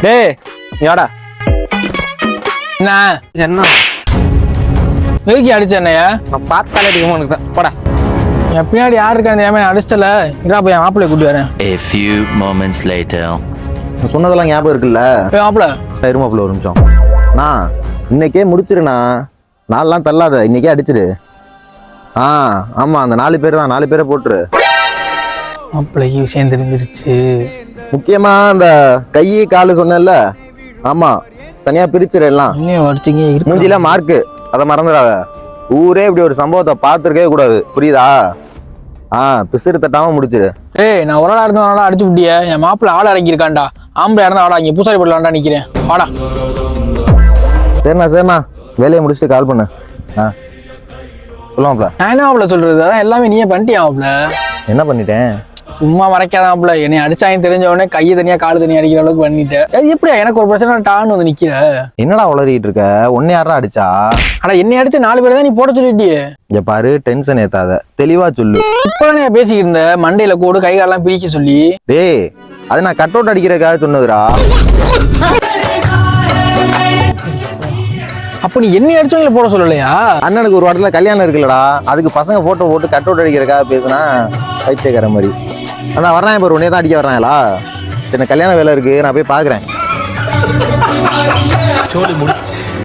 டேய் யாடா என்ன என்ன எதுக்கு அடிச்ச என்னைய? நான் பார்த்தாலே அடிக்குமா உனக்கு தான் போடா. என் பின்னாடி யாரு இருக்கா அந்த ஏமே அடிச்சல இரா போய் என் மாப்பிள்ளை கூட்டி வரேன். A few moments later. சொன்னதெல்லாம் ஞாபகம் இருக்குல்ல? மாப்பிள்ள இருமாப்பிள்ள ஒரு நிமிஷம். நான் இன்னைக்கே முடிச்சிருண்ணா, நாளெல்லாம் தள்ளாத, இன்னைக்கே அடிச்சிரு. ஆமா அந்த 4 பேர் தான், 4 பேரை போட்டுரு. மாப்பிள்ளைக்கு விஷயம் தெரிஞ்சிருச்சு. முக்கியமா அந்த கை காலு சொன்னேன்ல, ஆமா தனியா பிரிச்சிரு எல்லாம். இன்னும் அடிச்சிங்க மூஞ்சில மார்க்கு, அதை மறந்துடாத. ஊரே இப்படி ஒரு சம்பவத்தை பார்த்துருக்கவே கூடாது, புரியுதா? பிசிறு தட்டாம முடிச்சிரு. ஏய் நான் ஒரு ஆளா இருந்தா ஒரு ஆளா அடிச்சு விட்டிய. என் மாப்பிள்ள ஆள் இறங்கியிருக்காண்டா. ஆம்பளை இருந்தா வாடா, இங்க பூசாரி போடலாம்டா நிக்கிறேன். வாடா. சரிண்ணா வேலையை முடிச்சுட்டு கால் பண்ணு. சொல்லுவாப்ல. நான் என்ன மாப்பிள்ள சொல்றது? அதான் எல்லாமே நீயே பண்ணிட்டியா மாப்பிள்ள? என்ன பண்ணிட்டேன்? சும்மா மறைக்காதான் மாப்பிள்ள. என்னை அடிச்சாங்க தெரிஞ்ச உடனே கையை தனியா காலு தனியா அடிக்கிற அளவுக்கு பண்ணிட்டேன். அது எப்படியா எனக்கு ஒரு பிரச்சனை டான்னு வந்து நிக்கிற? என்னடா உளறிட்டு இருக்க? ஒன்னு யாரா அடிச்சா? ஆனா என்னை அடிச்ச 4 பேர் தான் நீ போட சொல்லிட்டியே. இங்க பாரு, டென்ஷன் ஏத்தாத, தெளிவா சொல்லு. இப்பதானே பேசிக்கிட்டு இருந்த மண்டையில கூடு கை காலெல்லாம் பிரிக்க சொல்லி. டேய் அது நான் கட் அவுட் அடிக்கிறதுக்காக சொன்னதுடா. அப்ப நீ என்ன அடிச்சவங்களை போட சொல்லலையா? அண்ணனுக்கு ஒரு இடத்துல கல்யாணம் இருக்குல்லடா, அதுக்கு பசங்க போட்டோ போட்டு கட் அவுட் அடிக்கிறதுக்காக பேசுனா பைத்தியக்கார மாதிரி. அதான் வர்றேன், இப்போ உடனே தான் அடிக்க வர்றாங்களா? சரி கல்யாண வேலை இருக்கு, நான் போய் பாக்குறேன். சோலி முடிச்சு.